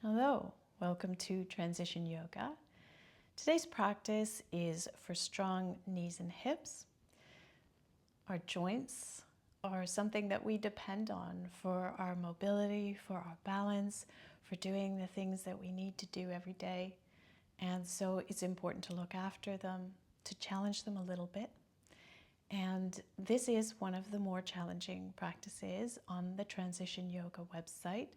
Hello, welcome to Transition Yoga. Today's practice is for strong knees and hips. Our joints are something that we depend on for our mobility, for our balance, for doing the things that we need to do every day. And so it's important to look after them, to challenge them a little bit. And this is one of the more challenging practices on the Transition Yoga website.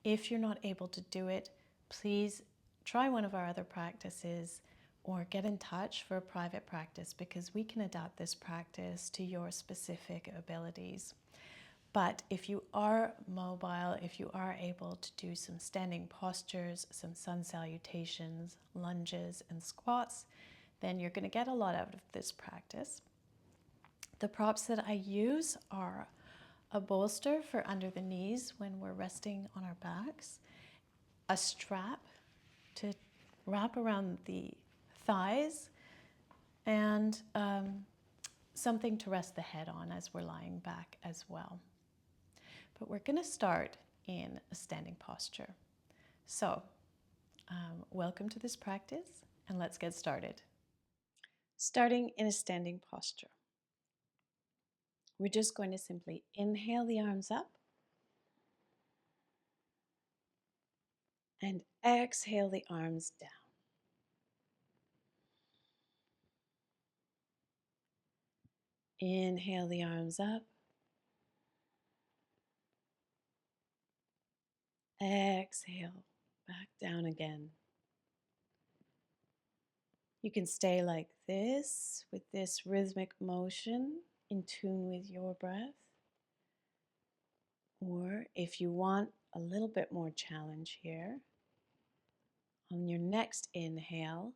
If you're not able to do it, please try one of our other practices or get in touch for a private practice because we can adapt this practice to your specific abilities. But if you are mobile, if you are able to do some standing postures, some sun salutations, lunges, and squats, then you're going to get a lot out of this practice. The props that I use are a bolster for under the knees when we're resting on our backs, a strap to wrap around the thighs, and something to rest the head on as we're lying back as well. But we're going to start in a standing posture. So, welcome to this practice, and let's get started. Starting in a standing posture. We're just going to simply inhale the arms up and exhale the arms down. Inhale the arms up. Exhale, back down again. You can stay like this with this rhythmic motion in tune with your breath. Or if you want a little bit more challenge here, on your next inhale,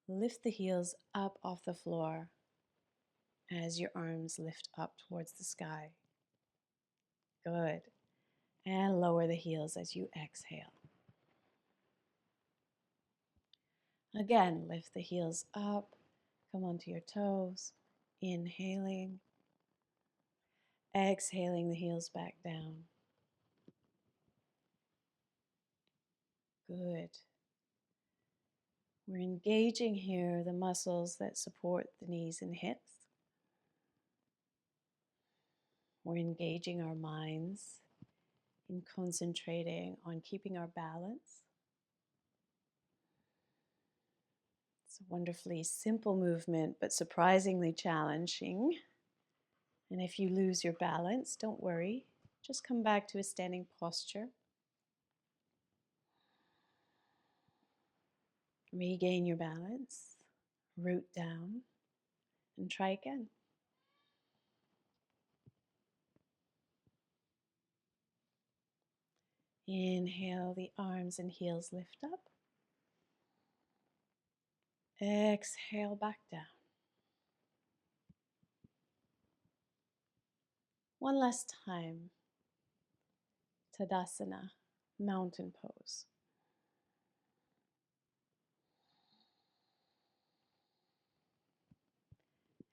lift the heels up off the floor as your arms lift up towards the sky. Good. And lower the heels as you exhale. Again, lift the heels up, come onto your toes, inhaling, exhaling the heels back down. Good. We're engaging here the muscles that support the knees and hips. We're engaging our minds in concentrating on keeping our balance. It's a wonderfully simple movement, but surprisingly challenging. And if you lose your balance, don't worry. Just come back to a standing posture. Regain your balance, root down, and try again. Inhale, the arms and heels lift up. Exhale, back down. One last time. Tadasana, mountain pose.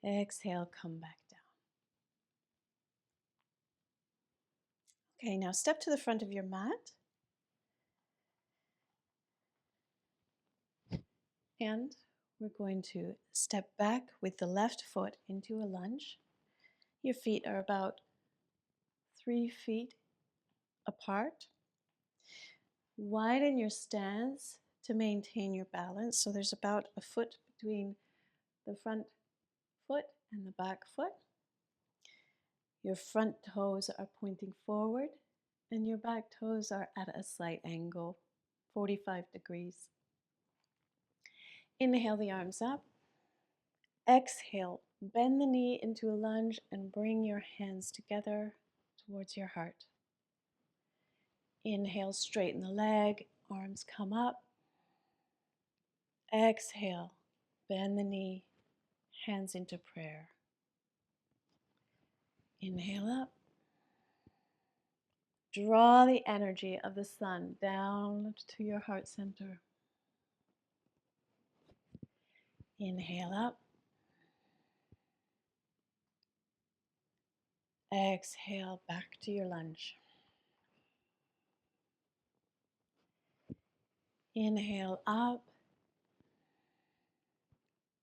Exhale, come back down. Okay, now step to the front of your mat. And we're going to step back with the left foot into a lunge. Your feet are about 3 feet apart. Widen your stance to maintain your balance. So there's about a foot between the front foot and the back foot. Your front toes are pointing forward and your back toes are at a slight angle, 45 degrees. Inhale the arms up. Exhale, bend the knee into a lunge and bring your hands together towards your heart. Inhale, straighten the leg, arms come up. Exhale, bend the knee, hands into prayer. Inhale up. Draw the energy of the sun down to your heart center. Inhale up. Exhale back to your lunge. Inhale up.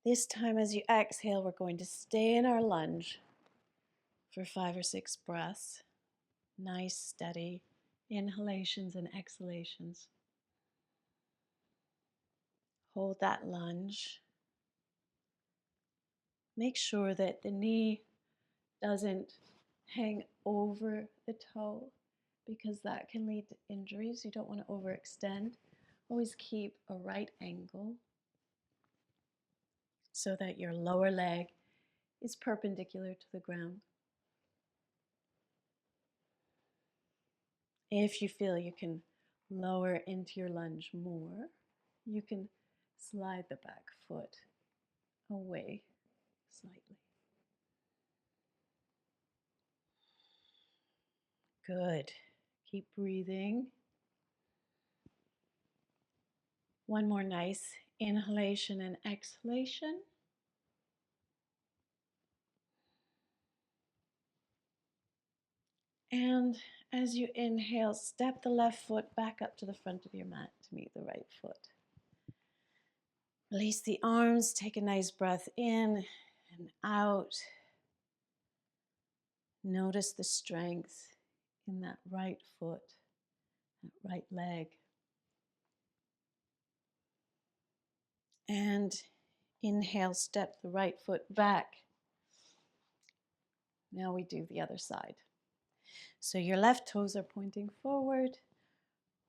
This time as you exhale, we're going to stay in our lunge for 5 or 6 breaths. Nice, steady inhalations and exhalations. Hold that lunge. Make sure that the knee doesn't hang over the toe because that can lead to injuries. You don't want to overextend. Always keep a right angle so that your lower leg is perpendicular to the ground. If you feel you can lower into your lunge more, you can slide the back foot away slightly. Good. Keep breathing. One more nice inhalation and exhalation. And as you inhale, step the left foot back up to the front of your mat to meet the right foot. Release the arms, take a nice breath in and out. Notice the strength in that right foot, that right leg. And inhale, step the right foot back. Now we do the other side. So your left toes are pointing forward,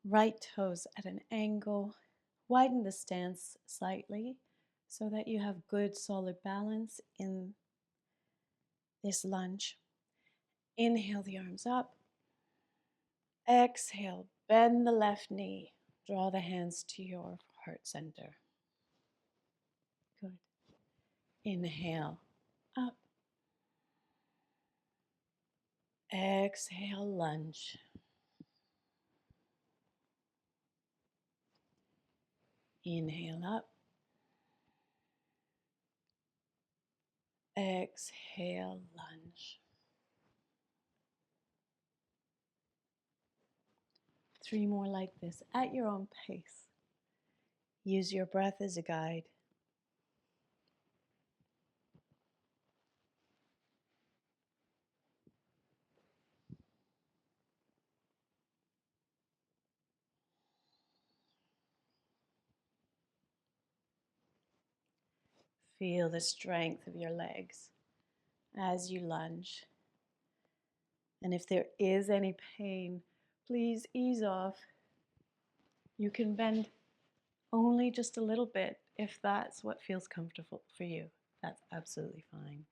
right toes at an angle. Widen the stance slightly so that you have good solid balance in this lunge. Inhale the arms up. Exhale, bend the left knee. Draw the hands to your heart center. Good. Inhale, up. Exhale, lunge. Inhale up. Exhale, lunge. 3 more like this at your own pace. Use your breath as a guide. Feel the strength of your legs as you lunge. And if there is any pain, please ease off. You can bend only just a little bit if that's what feels comfortable for you. That's absolutely fine.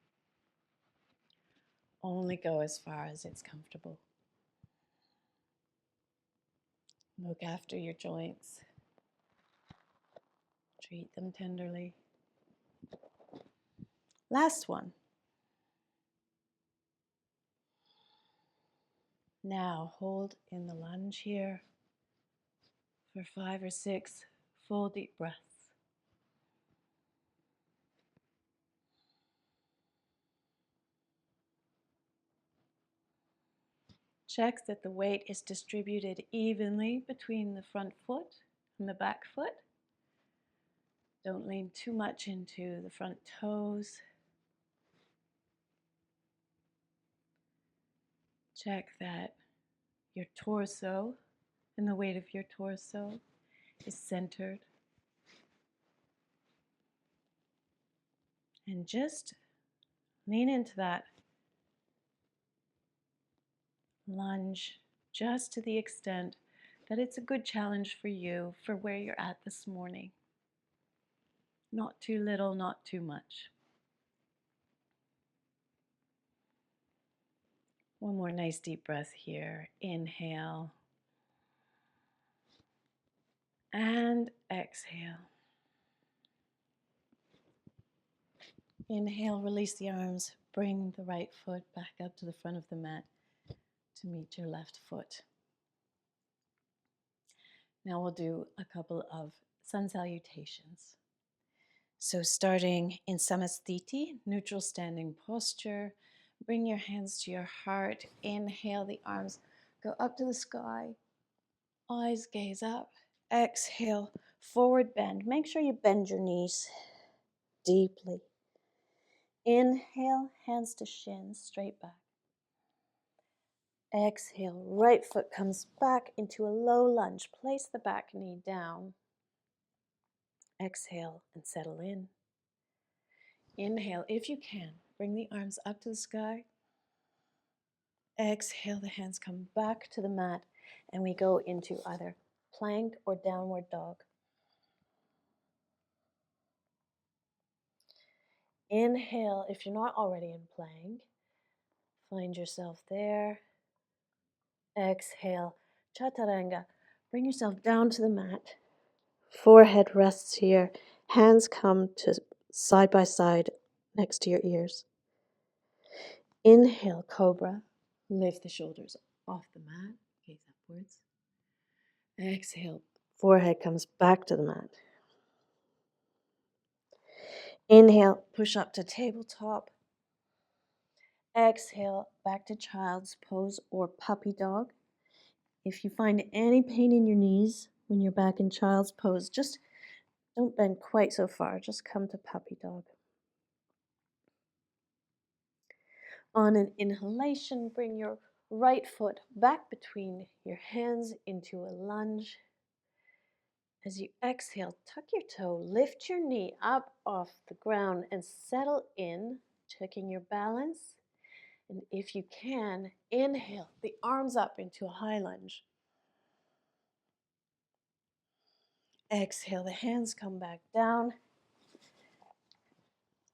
Only go as far as it's comfortable. Look after your joints. Treat them tenderly. Last one. Now hold in the lunge here for 5 or 6 full deep breaths. Check that the weight is distributed evenly between the front foot and the back foot. Don't lean too much into the front toes. Check that your torso and the weight of your torso is centered. And just lean into that lunge just to the extent that it's a good challenge for you for where you're at this morning. Not too little, not too much. One more nice deep breath here. Inhale and exhale. Inhale, release the arms. Bring the right foot back up to the front of the mat to meet your left foot. Now we'll do a couple of sun salutations. So starting in Samasthiti, neutral standing posture, bring your hands to your heart. Inhale, the arms go up to the sky. Eyes gaze up. Exhale, forward bend. Make sure you bend your knees deeply. Inhale, hands to shins, straight back. Exhale, right foot comes back into a low lunge. Place the back knee down. Exhale and settle in. Inhale, if you can, bring the arms up to the sky. Exhale, the hands come back to the mat, and we go into either plank or downward dog. Inhale, if you're not already in plank, find yourself there. Exhale, chaturanga. Bring yourself down to the mat. Forehead rests here. Hands come to side by side next to your ears. Inhale, cobra. Lift the shoulders off the mat. Gaze upwards. Exhale, forehead comes back to the mat. Inhale, push up to tabletop. Exhale, back to child's pose or puppy dog. If you find any pain in your knees when you're back in child's pose, just don't bend quite so far. Just come to puppy dog. On an inhalation, bring your right foot back between your hands into a lunge. As you exhale, tuck your toe, lift your knee up off the ground and settle in, checking your balance. And if you can, inhale the arms up into a high lunge. Exhale, the hands come back down.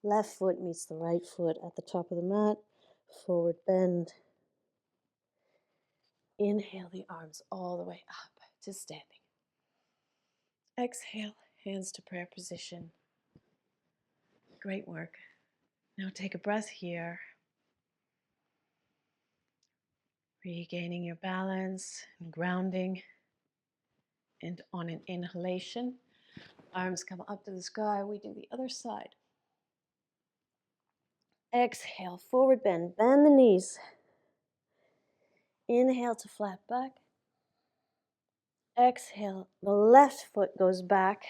Left foot meets the right foot at the top of the mat. Forward bend. Inhale the arms all the way up to standing. Exhale, hands to prayer position. Great work. Now take a breath here. Regaining your balance and grounding. And on an inhalation, arms come up to the sky. We do the other side. Exhale, forward bend. Bend the knees. Inhale to flat back. Exhale, the left foot goes back.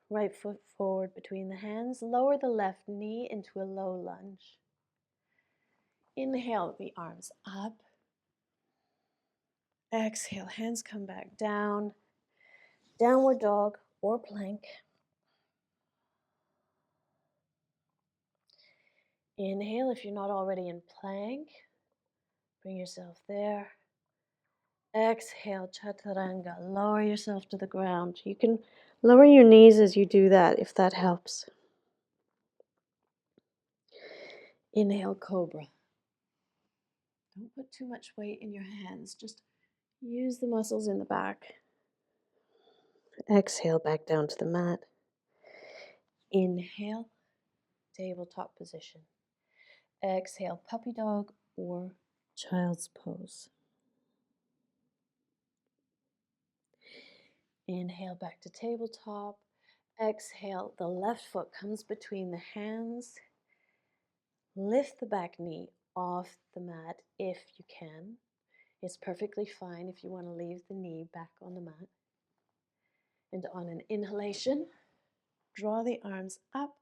Right foot forward between the hands. Lower the left knee into a low lunge. Inhale the arms up. Exhale, hands come back down. Downward dog or plank. Inhale if you're not already in plank. Bring yourself there. Exhale, chaturanga. Lower yourself to the ground. You can lower your knees as you do that if that helps. Inhale, cobra. Don't put too much weight in your hands. Just use the muscles in the back. Exhale, back down to the mat. Inhale, tabletop position. Exhale, puppy dog or child's pose. Inhale, back to tabletop. Exhale, the left foot comes between the hands. Lift the back knee off the mat if you can. It's perfectly fine if you want to leave the knee back on the mat. And on an inhalation, draw the arms up,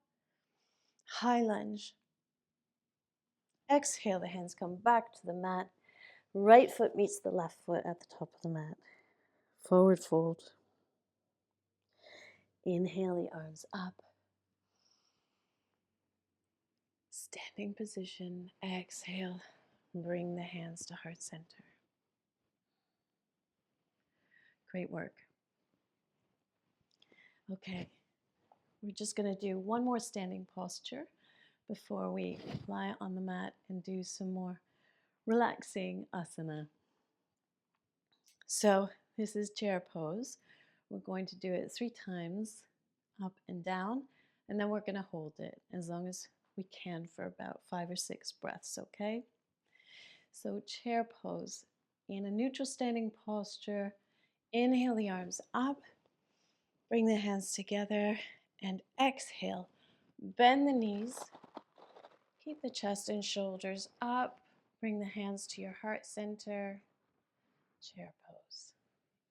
high lunge. Exhale, the hands come back to the mat. Right foot meets the left foot at the top of the mat. Forward fold. Inhale the arms up. Standing position. Exhale. Bring the hands to heart center. Great work. Okay, we're just going to do one more standing posture before we lie on the mat and do some more relaxing asana. So this is chair pose. We're going to do it 3 times, up and down, and then we're going to hold it as long as we can for about 5 or 6 breaths, okay? So chair pose. In a neutral standing posture, inhale the arms up, bring the hands together, and exhale. Bend the knees, keep the chest and shoulders up, bring the hands to your heart center, chair pose.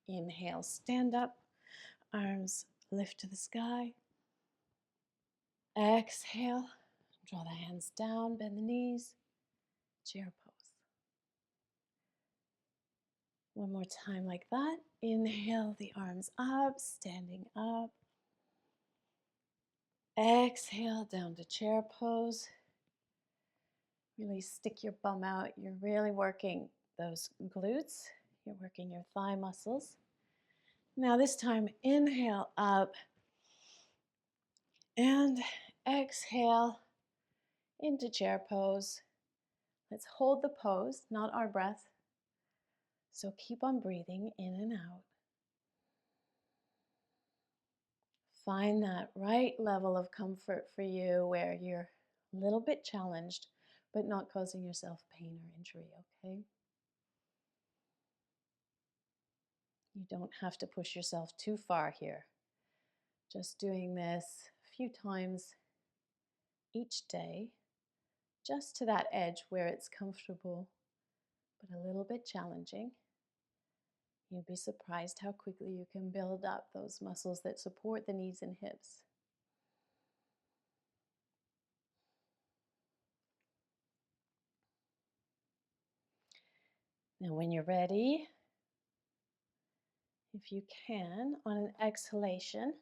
Inhale, stand up, arms lift to the sky. Exhale, draw the hands down, bend the knees, chair pose. One more time like that. Inhale the arms up, standing up. Exhale down to chair pose. Really stick your bum out. You're really working those glutes. You're working your thigh muscles. Now this time, inhale up and exhale into chair pose. Let's hold the pose, not our breath. So keep on breathing in and out. Find that right level of comfort for you where you're a little bit challenged, but not causing yourself pain or injury, okay? You don't have to push yourself too far here. Just doing this a few times each day, just to that edge where it's comfortable, but a little bit challenging. You'd be surprised how quickly you can build up those muscles that support the knees and hips. Now, when you're ready, if you can, on an exhalation,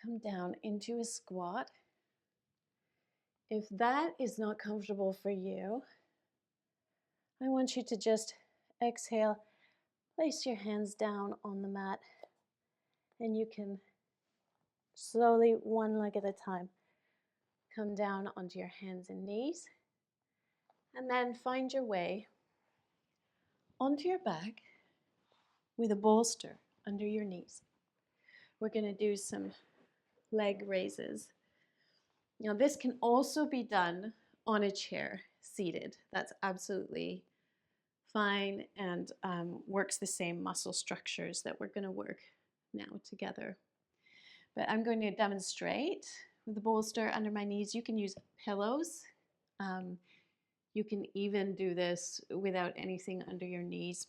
come down into a squat. If that is not comfortable for you, I want you to just exhale, place your hands down on the mat, and you can slowly, one leg at a time, come down onto your hands and knees, and then find your way onto your back with a bolster under your knees. We're going to do some leg raises. Now, this can also be done on a chair, seated. That's absolutely fine and works the same muscle structures that we're going to work now together. But I'm going to demonstrate with the bolster under my knees. You can use pillows. You can even do this without anything under your knees.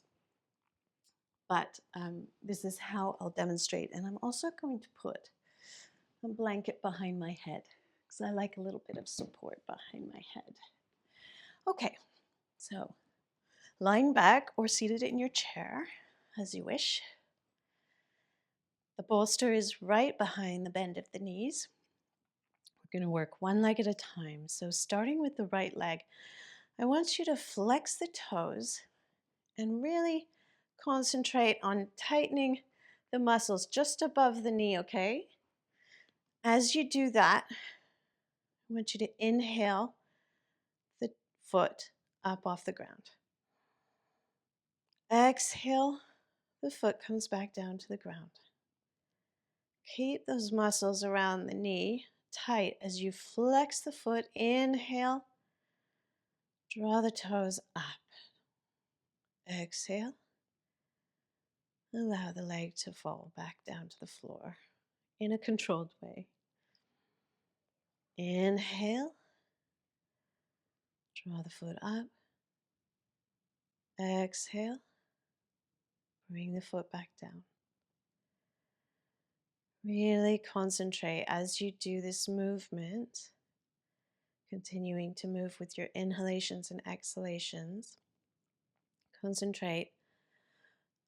But this is how I'll demonstrate. And I'm also going to put a blanket behind my head because I like a little bit of support behind my head. Okay, so lying back or seated in your chair as you wish. The bolster is right behind the bend of the knees. We're going to work one leg at a time. So starting with the right leg, I want you to flex the toes and really concentrate on tightening the muscles just above the knee, okay? As you do that, I want you to inhale the foot up off the ground. Exhale, the foot comes back down to the ground. Keep those muscles around the knee tight as you flex the foot. Inhale, draw the toes up. Exhale, allow the leg to fall back down to the floor in a controlled way. Inhale, draw the foot up. Exhale, bring the foot back down. Really concentrate as you do this movement, continuing to move with your inhalations and exhalations. Concentrate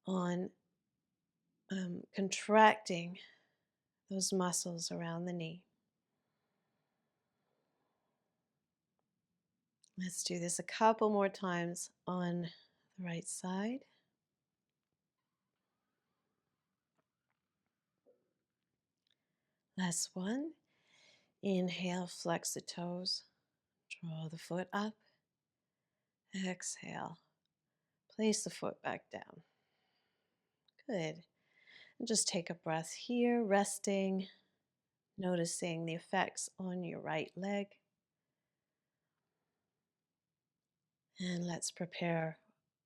on contracting those muscles around the knee. Let's do this a couple more times on the right side. Last one. Inhale, flex the toes, draw the foot up. Exhale, place the foot back down. Good. And just take a breath here, resting, noticing the effects on your right leg. And let's prepare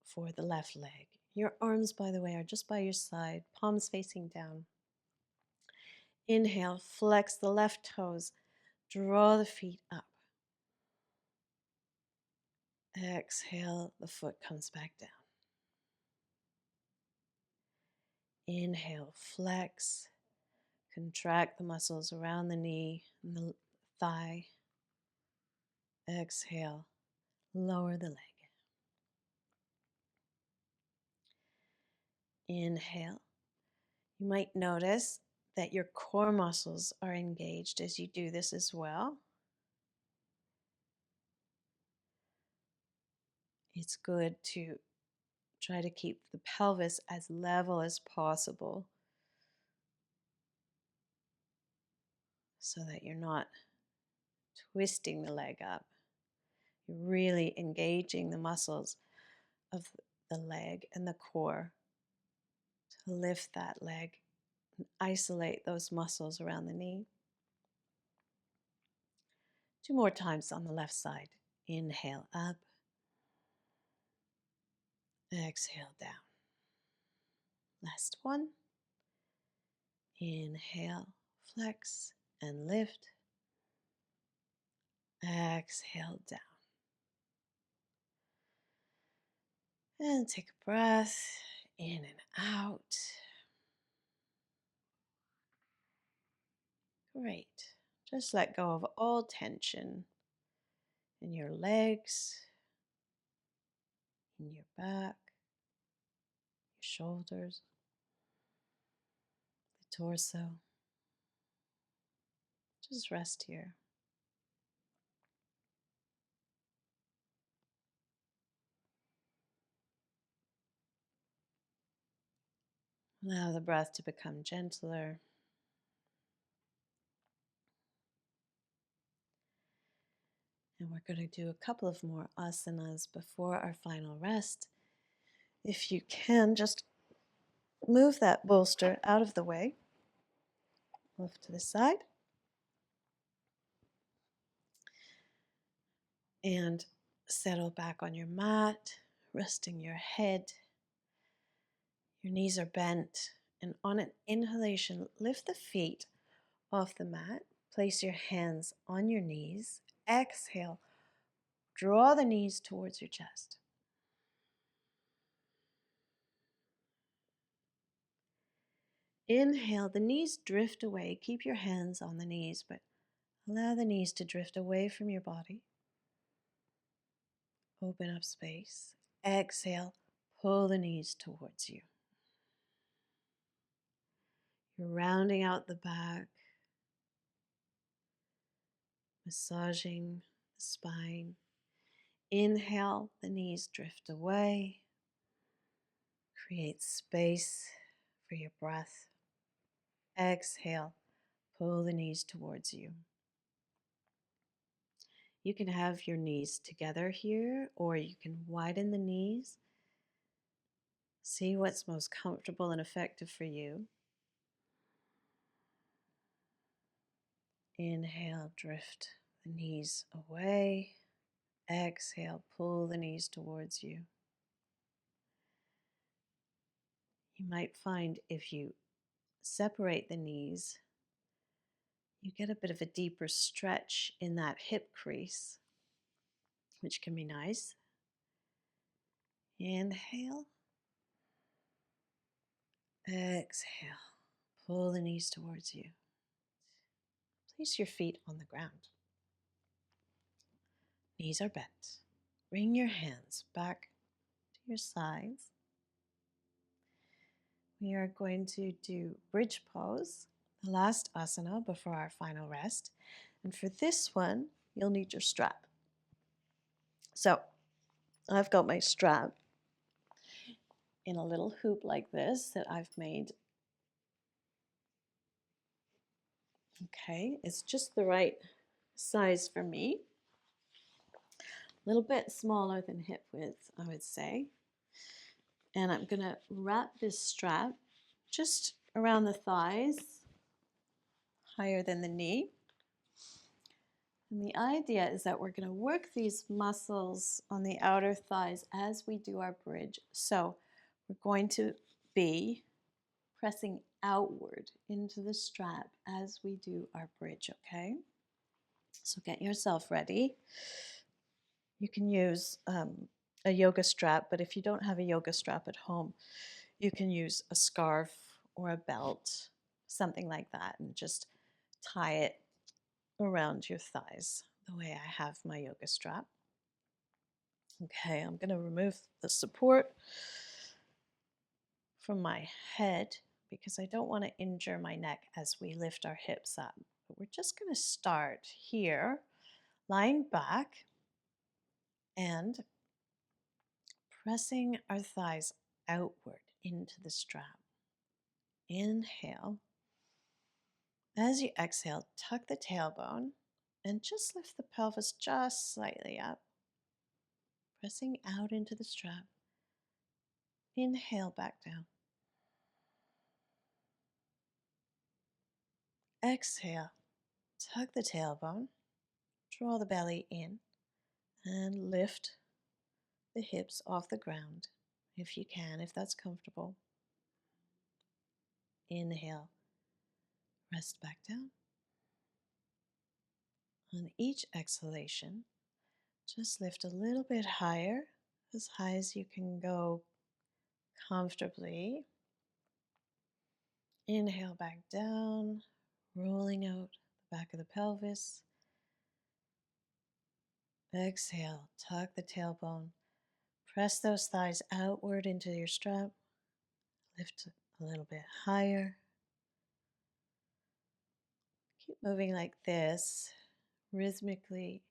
for the left leg. Your arms, by the way, are just by your side, palms facing down. Inhale, flex the left toes, draw the feet up. Exhale, the foot comes back down. Inhale, flex, contract the muscles around the knee and the thigh. Exhale, lower the leg. Inhale. You might notice that your core muscles are engaged as you do this as well. It's good to try to keep the pelvis as level as possible so that you're not twisting the leg up. You're really engaging the muscles of the leg and the core to lift that leg and isolate those muscles around the knee. 2 more times on the left side. Inhale up, exhale down. Last one. Inhale, flex and lift. Exhale down. And take a breath in and out. Great. Just let go of all tension in your legs, in your back, your shoulders, the torso. Just rest here. Allow the breath to become gentler. And we're going to do a couple of more asanas before our final rest. If you can, just move that bolster out of the way. Move to the side. And settle back on your mat, resting your head. Your knees are bent. And on an inhalation, lift the feet off the mat. Place your hands on your knees. Exhale. Draw the knees towards your chest. Inhale, the knees drift away. Keep your hands on the knees, but allow the knees to drift away from your body. Open up space. Exhale, pull the knees towards you. You're rounding out the back, massaging the spine. Inhale, the knees drift away. Create space for your breath. Exhale, pull the knees towards you. You can have your knees together here, or you can widen the knees. See what's most comfortable and effective for you. Inhale, drift the knees away. Exhale, pull the knees towards you. You might find if you separate the knees, you get a bit of a deeper stretch in that hip crease, which can be nice. Inhale. Exhale. Pull the knees towards you. Place your feet on the ground. Knees are bent. Bring your hands back to your sides. We are going to do bridge pose, the last asana before our final rest. And for this one, you'll need your strap. So I've got my strap in a little hoop like this that I've made. Okay, it's just the right size for me. A little bit smaller than hip width, I would say. And I'm going to wrap this strap just around the thighs, higher than the knee. And the idea is that we're going to work these muscles on the outer thighs as we do our bridge. So we're going to be pressing outward into the strap as we do our bridge, okay? So get yourself ready. You can use a yoga strap, but if you don't have a yoga strap at home, you can use a scarf or a belt, something like that, and just tie it around your thighs the way I have my yoga strap. Okay, I'm going to remove the support from my head because I don't want to injure my neck as we lift our hips up. But we're just going to start here, lying back and pressing our thighs outward into the strap. Inhale. As you exhale, tuck the tailbone and just lift the pelvis just slightly up, pressing out into the strap. Inhale back down. Exhale, tuck the tailbone, draw the belly in, and lift the hips off the ground if you can, if that's comfortable. Inhale, rest back down. On each exhalation, just lift a little bit higher, as high as you can go comfortably. Inhale back down, rolling out the back of the pelvis. Exhale, tuck the tailbone. Press those thighs outward into your strap. Lift a little bit higher. Keep moving like this, rhythmically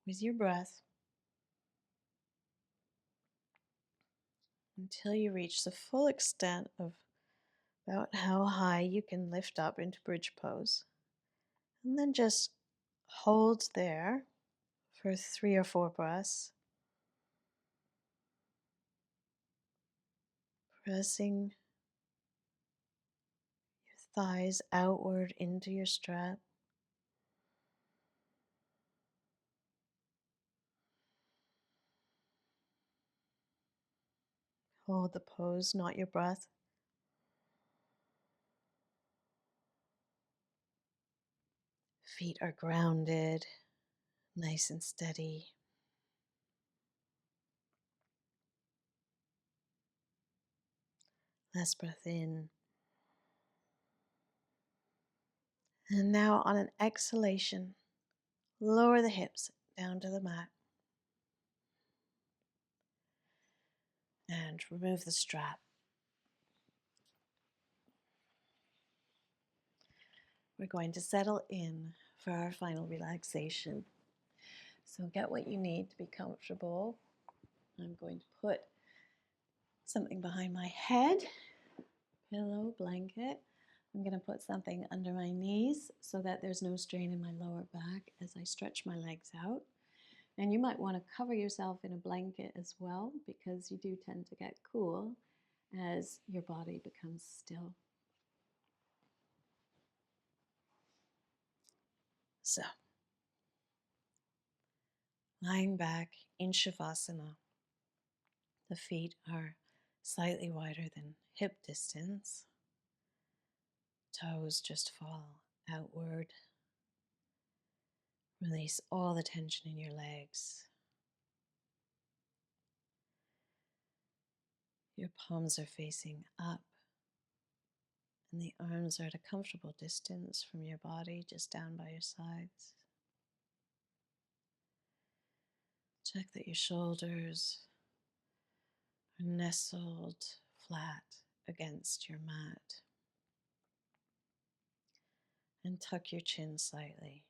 with your breath until you reach the full extent of about how high you can lift up into bridge pose. And then just hold there for 3 or 4 breaths, pressing your thighs outward into your strap. Hold the pose, not your breath. Feet are grounded, nice and steady. Last breath in. And now on an exhalation, lower the hips down to the mat and remove the strap. We're going to settle in for our final relaxation. So get what you need to be comfortable. I'm going to put something behind my head, pillow, blanket. I'm going to put something under my knees so that there's no strain in my lower back as I stretch my legs out. And you might want to cover yourself in a blanket as well because you do tend to get cool as your body becomes still. So, lying back in Shavasana, the feet are slightly wider than hip distance. Toes just fall outward. Release all the tension in your legs. Your palms are facing up, and the arms are at a comfortable distance from your body, just down by your sides. Check that your shoulders are nestled flat against your mat. And tuck your chin slightly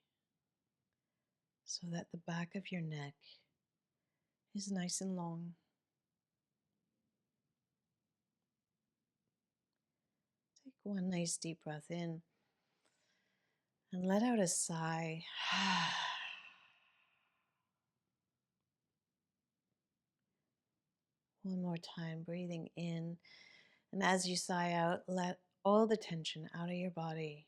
so that the back of your neck is nice and long. Take one nice deep breath in and let out a sigh. One more time, breathing in. And as you sigh out, let all the tension out of your body.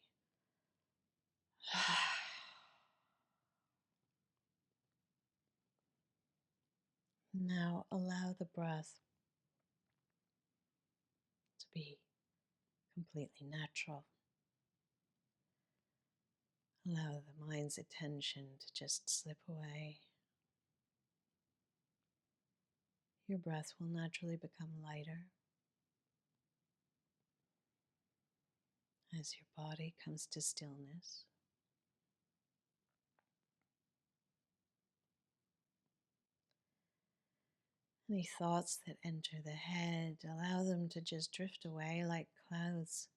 Now allow the breath to be completely natural. Allow the mind's attention to just slip away. Your breath will naturally become lighter. as your body comes to stillness. Any thoughts that enter the head, allow them to just drift away like clouds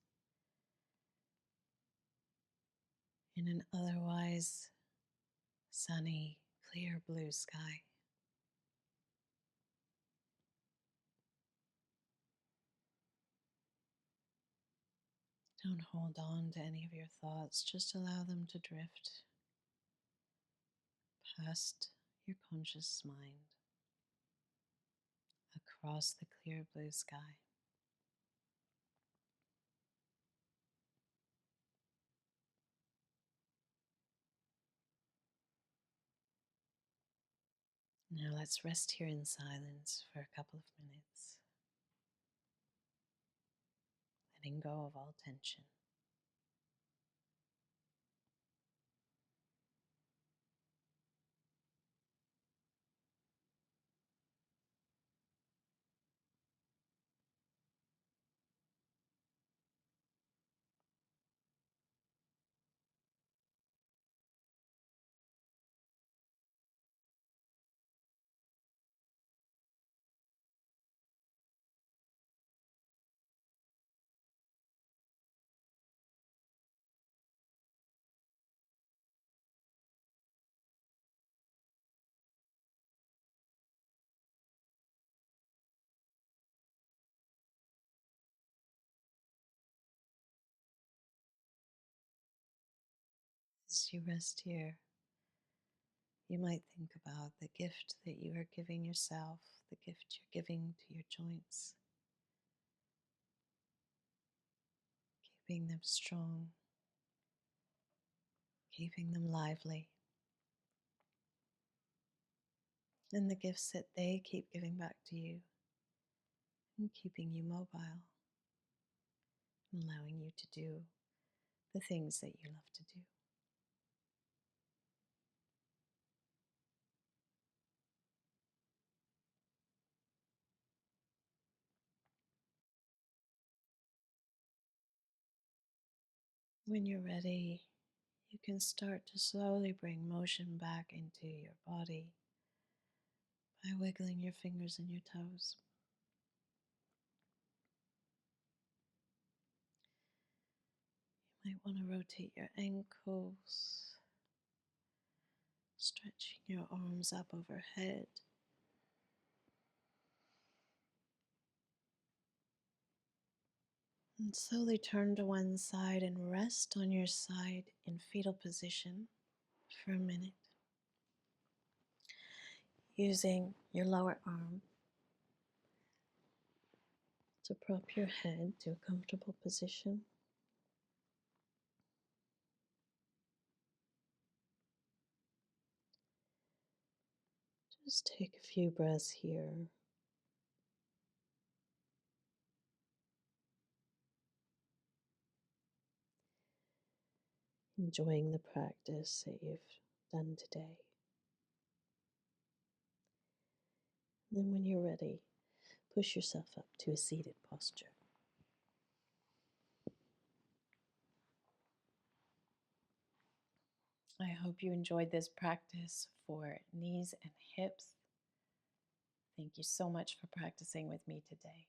in an otherwise sunny, clear blue sky. Don't hold on to any of your thoughts, just allow them to drift past your conscious mind, across the clear blue sky. Now let's rest here in silence for a couple of minutes, letting go of all tension. As you rest here, you might think about the gift that you are giving yourself, the gift you're giving to your joints, keeping them strong, keeping them lively, and the gifts that they keep giving back to you and keeping you mobile and allowing you to do the things that you love to do. When you're ready, you can start to slowly bring motion back into your body by wiggling your fingers and your toes. You might want to rotate your ankles, stretching your arms up overhead. And slowly turn to one side and rest on your side in fetal position for a minute, using your lower arm to prop your head to a comfortable position. Just take a few breaths here. Enjoying the practice that you've done today. Then when you're ready, push yourself up to a seated posture. I hope you enjoyed this practice for knees and hips. Thank you so much for practicing with me today.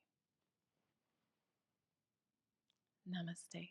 Namaste.